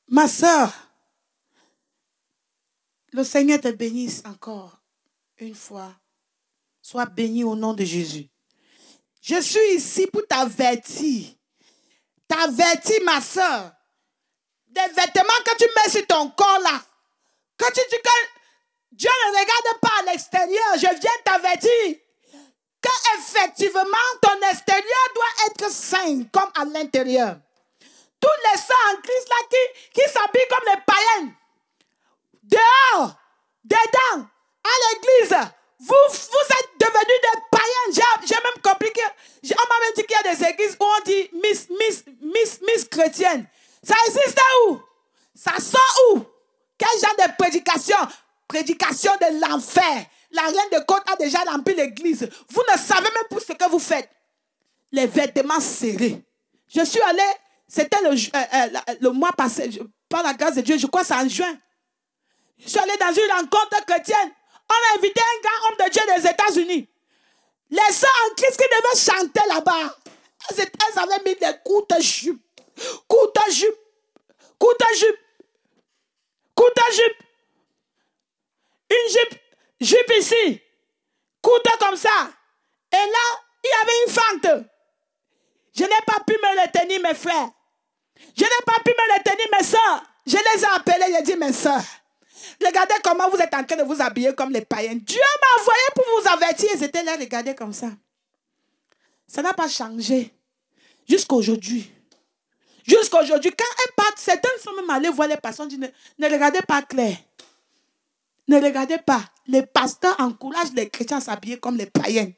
Ma soeur, le Seigneur te bénisse encore une fois. Sois béni au nom de Jésus. Je suis ici pour t'avertir. T'avertir, ma soeur. Des vêtements que tu mets sur ton corps là. Quand tu dis que Dieu ne regarde pas à l'extérieur, je viens t'avertir que effectivement ton extérieur doit être saint comme à l'intérieur. Tous les saints en Christ là qui s'habillent comme les païens, dehors, dedans, à l'église, vous êtes devenus des païens. J'ai même compris que on m'a même dit qu'il y a des églises où on dit Miss chrétienne. Ça existe où? Ça sort où? Quel genre de prédication? Prédication de l'enfer. La reine de côte a déjà rempli l'église. Vous ne savez même pas ce que vous faites. Les vêtements serrés. Je suis allé, c'était le mois passé, par la grâce de Dieu, je crois que c'est en juin. Je suis allé dans une rencontre chrétienne. On a invité un grand homme de Dieu des États-Unis. Les sœurs en Christ qui devaient chanter là-bas. Elles avaient mis des courtes jupes. Courtes jupes. Courtes jupes. Courtes jupes. Une jupe ici. Courte comme ça. Et là, il y avait une fente. Je n'ai pas pu me retenir, mes frères. Je n'ai pas pu me retenir, mes soeurs. Je les ai appelés, j'ai dit, mes soeurs, regardez comment vous êtes en train de vous habiller comme les païens. Dieu m'a envoyé pour vous avertir. Ils étaient là, regardez comme ça. Ça n'a pas changé. Jusqu'à aujourd'hui. Jusqu'à aujourd'hui, quand elles partent, certaines sont même allées voir les pasteurs, disent, ne regardez pas clair. Ne regardez pas. Les pasteurs encouragent les chrétiens à s'habiller comme les païens.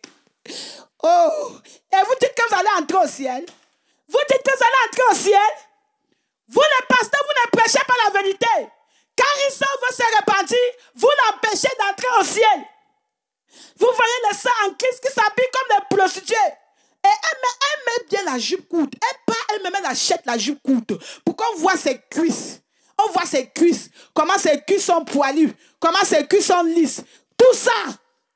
Oh! Et vous dites que vous allez entrer au ciel? Vous dites que vous allez entrer au ciel? Vous, les pasteurs, vous ne prêchez pas la vérité. Quand Issa veut se repentir, vous l'empêchez d'entrer au ciel. Vous voyez les sœurs en Christ qui s'habillent comme des prostituées. Et elle met bien la jupe courte. Elle me met la jupe courte. Pour qu'on voit ses cuisses. On voit ses cuisses. Comment ses cuisses sont poilues. Comment ses cuisses sont lisses. Tout ça.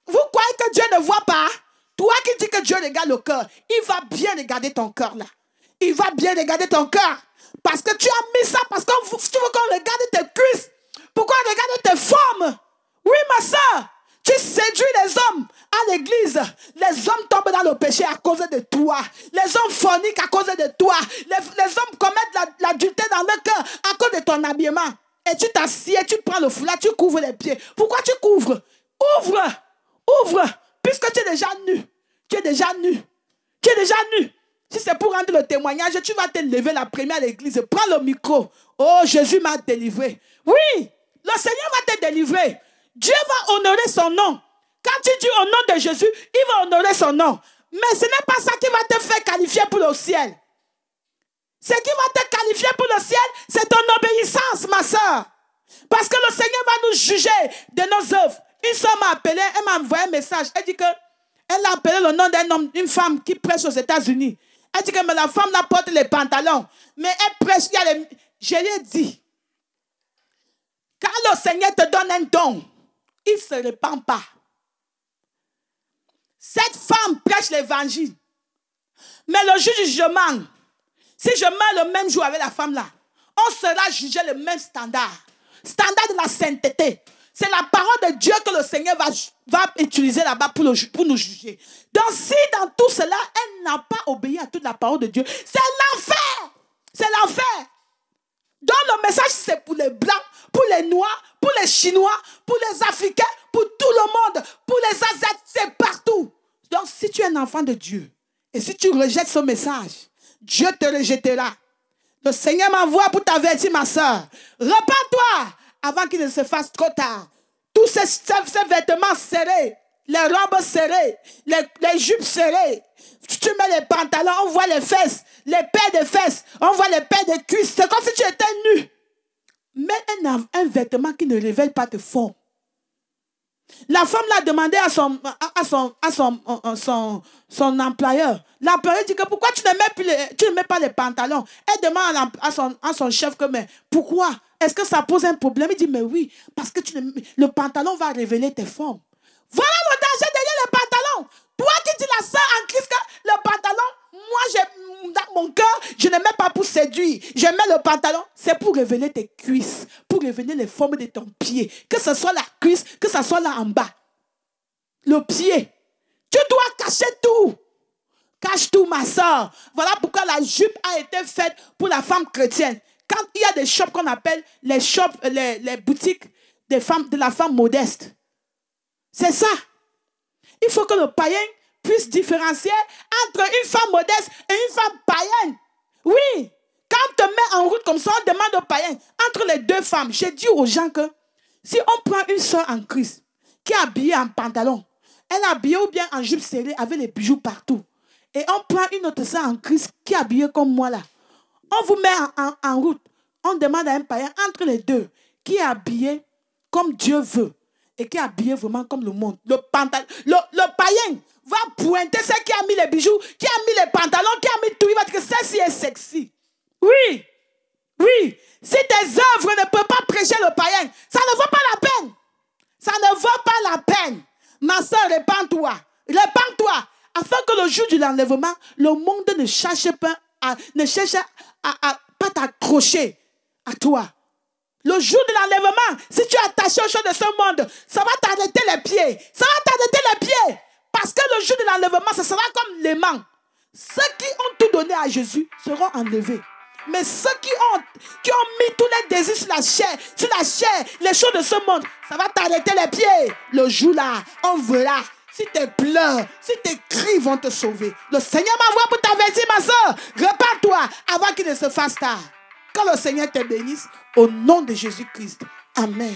Vous croyez que Dieu ne voit pas? Toi qui dis que Dieu regarde le cœur, il va bien regarder ton cœur là. Il va bien regarder ton cœur. Parce que tu as mis ça, parce que tu veux qu'on regarde tes cuisses. Pourquoi regarder tes formes? Oui, ma soeur, tu séduis les hommes à l'église. Les hommes tombent dans le péché à cause de toi. Les hommes forniquent à cause de toi. Les hommes commettent l'adultère dans leur cœur à cause de ton habillement. Et tu t'assieds, tu prends le foulard, tu couvres les pieds. Pourquoi tu couvres? Ouvre, ouvre, puisque tu es déjà nu. Tu es déjà nu. Tu es déjà nu. Si c'est pour rendre le témoignage, tu vas te lever la première à l'église. Prends le micro. Oh, Jésus m'a délivré. Oui, le Seigneur va te délivrer. Dieu va honorer son nom. Quand tu dis au nom de Jésus, il va honorer son nom. Mais ce n'est pas ça qui va te faire qualifier pour le ciel. Ce qui va te qualifier pour le ciel, c'est ton obéissance, ma soeur. Parce que le Seigneur va nous juger de nos œuvres. Une soeur m'a appelé, elle m'a envoyé un message. Elle dit que elle a appelé le nom d'un homme, d'une femme qui prêche aux États-Unis. Elle dit que mais la femme là porte les pantalons. Mais elle prêche, je lui ai dit, quand le Seigneur te donne un don, il ne se répand pas. Cette femme prêche l'évangile. Mais le jour du jugement, si je meurs le même jour avec la femme là, on sera jugé le même standard. Standard de la sainteté. C'est la parole de Dieu que le Seigneur va utiliser là-bas pour nous juger. Donc si dans tout cela, elle n'a pas obéi à toute la parole de Dieu, c'est l'enfer. C'est l'enfer. Donc le message c'est pour les Blancs, pour les Noirs, pour les Chinois, pour les Africains, pour tout le monde, pour les Asiatiques, c'est partout. Donc si tu es un enfant de Dieu, et si tu rejettes ce message, Dieu te rejettera. Le Seigneur m'envoie pour t'avertir, ma soeur. Repends-toi avant qu'il ne se fasse trop tard. Tous ces vêtements serrés, les robes serrées, les jupes serrées, tu mets les pantalons, on voit les fesses, les paires de fesses, on voit les paires de cuisses. C'est comme si tu étais nu. Mets un vêtement qui ne révèle pas tes formes. La femme l'a demandé à son employeur. L'employeur dit que pourquoi tu ne mets pas les pantalons? Elle demande à son chef que mais pourquoi? Est-ce que ça pose un problème? Il dit mais oui, parce que le pantalon va révéler tes formes. Voilà le danger derrière le pantalon. Toi qui dis la sœur en Christ que le pantalon, moi mon cœur, je ne mets pas pour séduire. Je mets le pantalon, c'est pour révéler tes cuisses, pour révéler les formes de ton pied. Que ce soit la cuisse, que ce soit là en bas. Le pied. Tu dois cacher tout. Cache tout, ma soeur. Voilà pourquoi la jupe a été faite pour la femme chrétienne. Quand il y a des shops qu'on appelle les shops, les boutiques des femmes, de la femme modeste. C'est ça. Il faut que le païen puisse différencier entre une femme modeste et une femme païenne. Oui. Quand on te met en route comme ça, on demande au païen, entre les deux femmes, j'ai dit aux gens que si on prend une soeur en Christ qui est habillée en pantalon, elle est habillée ou bien en jupe serrée avec les bijoux partout, et on prend une autre soeur en Christ qui est habillée comme moi là, on vous met en route, on demande à un païen entre les deux, qui est habillé comme Dieu veut, et qui est habillé vraiment comme le monde. Le païen va pointer celle qui a mis les bijoux, qui a mis les pantalons, qui a mis tout. Il va dire que celle-ci est sexy. Oui. Oui. Si tes œuvres ne peuvent pas prêcher le païen, ça ne vaut pas la peine. Ça ne vaut pas la peine. Ma soeur, répands-toi. Répands-toi. Afin que le jour de l'enlèvement, le monde ne cherche pas à pas t'accrocher à toi. Le jour de l'enlèvement, si tu es attaché aux choses de ce monde, ça va t'arrêter les pieds. Ça va t'arrêter les pieds. Parce que le jour de l'enlèvement, ce sera comme l'aimant. Ceux qui ont tout donné à Jésus seront enlevés. Mais ceux qui ont mis tous les désirs sur la chair, les choses de ce monde, ça va t'arrêter les pieds. Le jour-là, on verra si tes pleurs, si tes cris vont te sauver. Le Seigneur m'envoie pour t'avertir, ma soeur. Repars-toi avant qu'il ne se fasse tard. Que le Seigneur te bénisse au nom de Jésus-Christ. Amen.